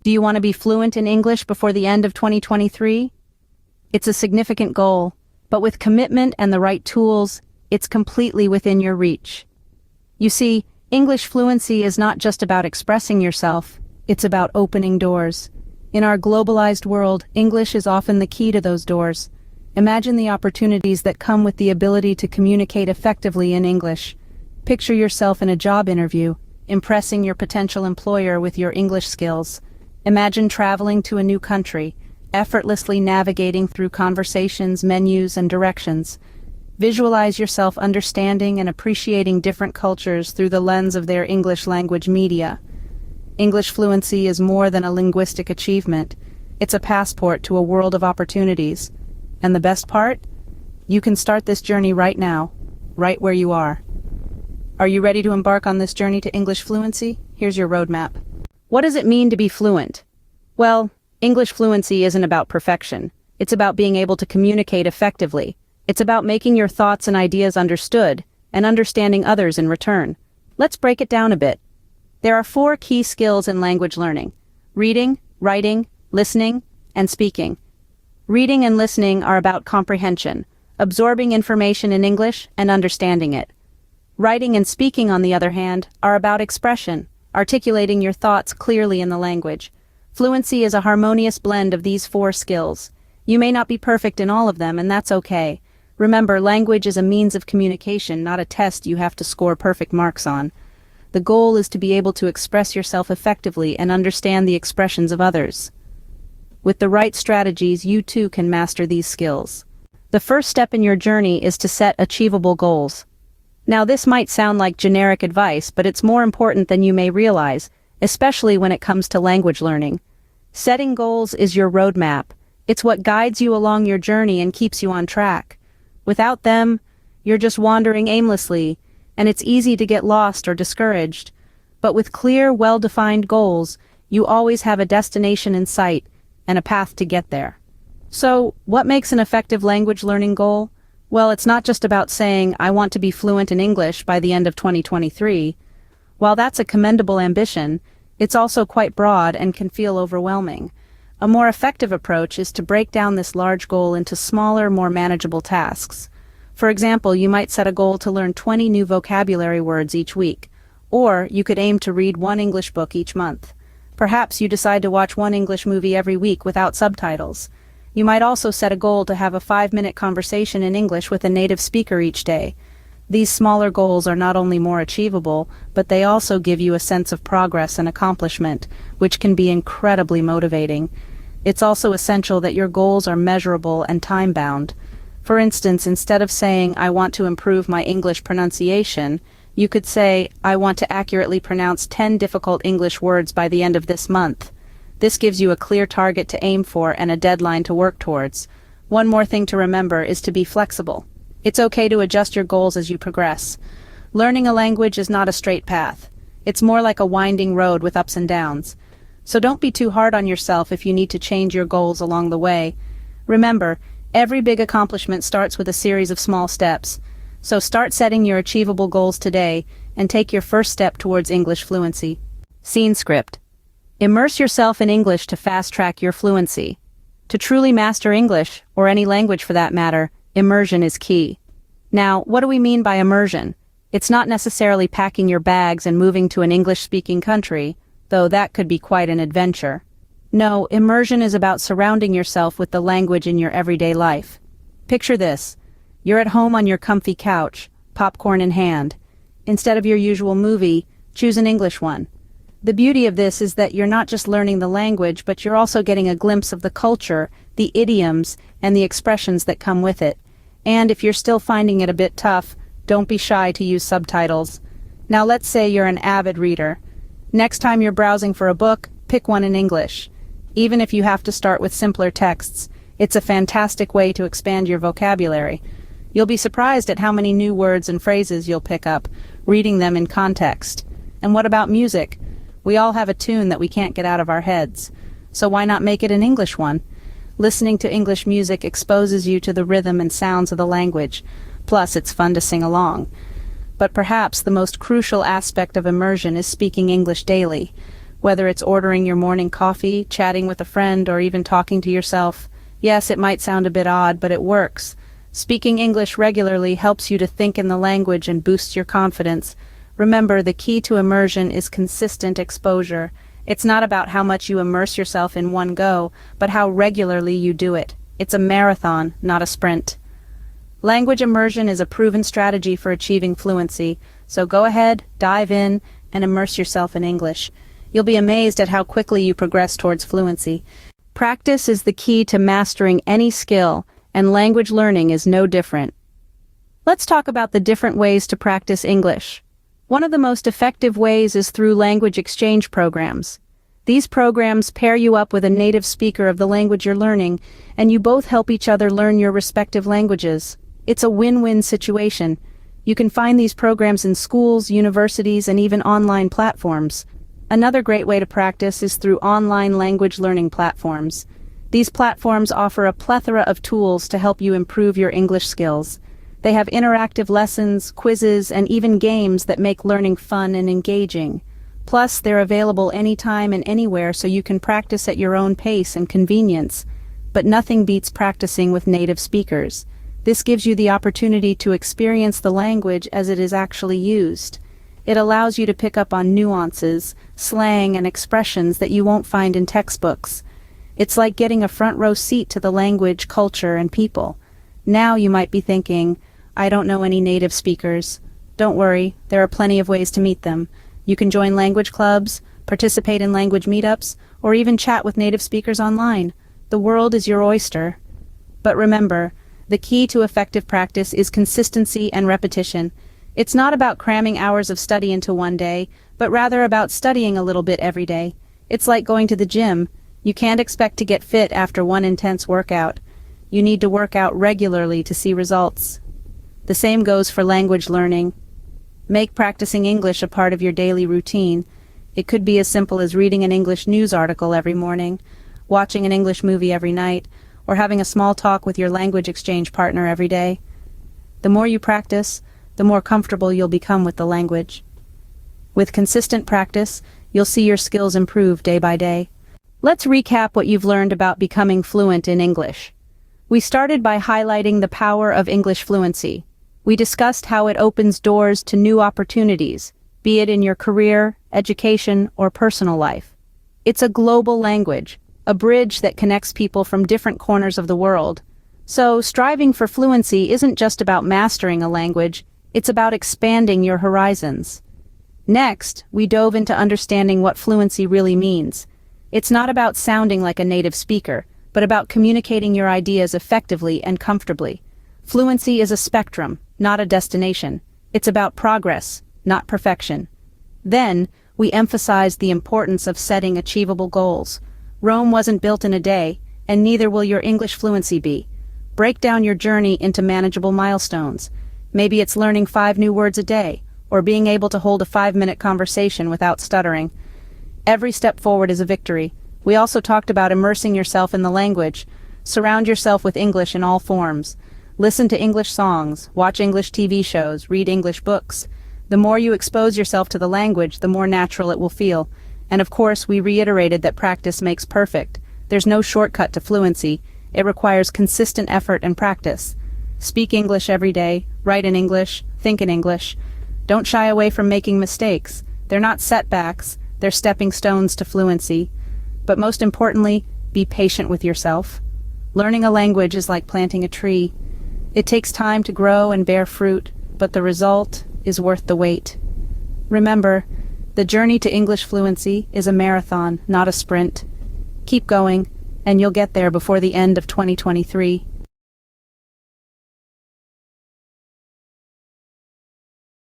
Do you want to be fluent in English before the end of 2023? It's a significant goal, but with commitment and the right tools, it's completely within your reach. You see, English fluency is not just about expressing yourself, it's about opening doors. In our globalized world, English is often the key to those doors. Imagine the opportunities that come with the ability to communicate effectively in English. Picture yourself in a job interview, impressing your potential employer with your English skills. Imagine traveling to a new country, effortlessly navigating through conversations, menus, and directions. Visualize yourself understanding and appreciating different cultures through the lens of their English language media. English fluency is more than a linguistic achievement. It's a passport to a world of opportunities. And the best part? You can start this journey right now, right where you are. Are you ready to embark on this journey to English fluency? Here's your roadmap. What does it mean to be fluent? Well, English fluency isn't about perfection. It's about being able to communicate effectively. It's about making your thoughts and ideas understood, and understanding others in return. Let's break it down a bit. There are 4 key skills in language learning: reading, writing, listening, and speaking. Reading and listening are about comprehension, absorbing information in English and understanding it. Writing and speaking, on the other hand, are about expression, articulating your thoughts clearly in the language. Fluency is a harmonious blend of these 4 skills. You may not be perfect in all of them, and that's okay. Remember, language is a means of communication, not a test you have to score perfect marks on. The goal is to be able to express yourself effectively and understand the expressions of others. With the right strategies, you too can master these skills. The first step in your journey is to set achievable goals. Now, this might sound like generic advice, but it's more important than you may realize, especially when it comes to language learning. Setting goals is your roadmap. It's what guides you along your journey and keeps you on track. Without them, you're just wandering aimlessly, and it's easy to get lost or discouraged. But with clear, well-defined goals, you always have a destination in sight and a path to get there. So, what makes an effective language learning goal? Well, it's not just about saying, I want to be fluent in English by the end of 2023. While that's a commendable ambition, it's also quite broad and can feel overwhelming. A more effective approach is to break down this large goal into smaller, more manageable tasks. For example, you might set a goal to learn 20 new vocabulary words each week, or you could aim to read 1 English book each month. Perhaps you decide to watch 1 English movie every week without subtitles. You might also set a goal to have a 5-minute conversation in English with a native speaker each day. These smaller goals are not only more achievable, but they also give you a sense of progress and accomplishment, which can be incredibly motivating. It's also essential that your goals are measurable and time-bound. For instance, instead of saying, I want to improve my English pronunciation, you could say, I want to accurately pronounce 10 difficult English words by the end of this month. This gives you a clear target to aim for and a deadline to work towards. One more thing to remember is to be flexible. It's okay to adjust your goals as you progress. Learning a language is not a straight path. It's more like a winding road with ups and downs. So don't be too hard on yourself if you need to change your goals along the way. Remember, every big accomplishment starts with a series of small steps. So start setting your achievable goals today and take your first step towards English fluency. Scene script. Immerse yourself in English to fast-track your fluency. To truly master English, or any language for that matter, immersion is key. Now, what do we mean by immersion? It's not necessarily packing your bags and moving to an English-speaking country, though that could be quite an adventure. No, immersion is about surrounding yourself with the language in your everyday life. Picture this. You're at home on your comfy couch, popcorn in hand. Instead of your usual movie, choose an English one. The beauty of this is that you're not just learning the language, but you're also getting a glimpse of the culture, the idioms, and the expressions that come with it. And if you're still finding it a bit tough, don't be shy to use subtitles. Now let's say you're an avid reader. Next time you're browsing for a book, pick one in English. Even if you have to start with simpler texts, it's a fantastic way to expand your vocabulary. You'll be surprised at how many new words and phrases you'll pick up, reading them in context. And what about music? We all have a tune that we can't get out of our heads. So why not make it an English one? Listening to English music exposes you to the rhythm and sounds of the language. Plus, it's fun to sing along. But perhaps the most crucial aspect of immersion is speaking English daily. whether it's ordering your morning coffee, chatting with a friend, or even talking to yourself. Yes, it might sound a bit odd, but it works. Speaking English regularly helps you to think in the language and boosts your confidence. Remember, the key to immersion is consistent exposure. It's not about how much you immerse yourself in one go, but how regularly you do it. It's a marathon, not a sprint. Language immersion is a proven strategy for achieving fluency, so go ahead, dive in, and immerse yourself in English. You'll be amazed at how quickly you progress towards fluency. Practice is the key to mastering any skill, and language learning is no different. Let's talk about the different ways to practice English. One of the most effective ways is through language exchange programs. These programs pair you up with a native speaker of the language you're learning, and you both help each other learn your respective languages. It's a win-win situation. You can find these programs in schools, universities, and even online platforms. Another great way to practice is through online language learning platforms. These platforms offer a plethora of tools to help you improve your English skills. They have interactive lessons, quizzes, and even games that make learning fun and engaging. Plus, they're available anytime and anywhere, so you can practice at your own pace and convenience. But nothing beats practicing with native speakers. This gives you the opportunity to experience the language as it is actually used. It allows you to pick up on nuances, slang, and expressions that you won't find in textbooks. It's like getting a front row seat to the language, culture, and people. Now you might be thinking, I don't know any native speakers. Don't worry, there are plenty of ways to meet them. You can join language clubs, participate in language meetups, or even chat with native speakers online. The world is your oyster. But remember, the key to effective practice is consistency and repetition. It's not about cramming hours of study into one day, but rather about studying a little bit every day. It's like going to the gym. You can't expect to get fit after one intense workout. You need to work out regularly to see results. The same goes for language learning. Make practicing English a part of your daily routine. It could be as simple as reading an English news article every morning, watching an English movie every night, or having a small talk with your language exchange partner every day. The more you practice, the more comfortable you'll become with the language. With consistent practice, you'll see your skills improve day by day. Let's recap what you've learned about becoming fluent in English. We started by highlighting the power of English fluency. We discussed how it opens doors to new opportunities, be it in your career, education, or personal life. It's a global language, a bridge that connects people from different corners of the world. So, striving for fluency isn't just about mastering a language, it's about expanding your horizons. Next, we dove into understanding what fluency really means. It's not about sounding like a native speaker, but about communicating your ideas effectively and comfortably. Fluency is a spectrum, not a destination. It's about progress, not perfection. Then, we emphasized the importance of setting achievable goals. Rome wasn't built in a day, and neither will your English fluency be. Break down your journey into manageable milestones. Maybe it's learning 5 new words a day, or being able to hold a 5-minute conversation without stuttering. Every step forward is a victory. We also talked about immersing yourself in the language. Surround yourself with English in all forms. Listen to English songs, watch English TV shows, read English books. The more you expose yourself to the language, the more natural it will feel. And of course, we reiterated that practice makes perfect. There's no shortcut to fluency. It requires consistent effort and practice. Speak English every day, write in English, think in English. Don't shy away from making mistakes. They're not setbacks, they're stepping stones to fluency. But most importantly, be patient with yourself. Learning a language is like planting a tree. It takes time to grow and bear fruit, but the result is worth the wait. Remember, the journey to English fluency is a marathon, not a sprint. Keep going, and you'll get there before the end of 2023.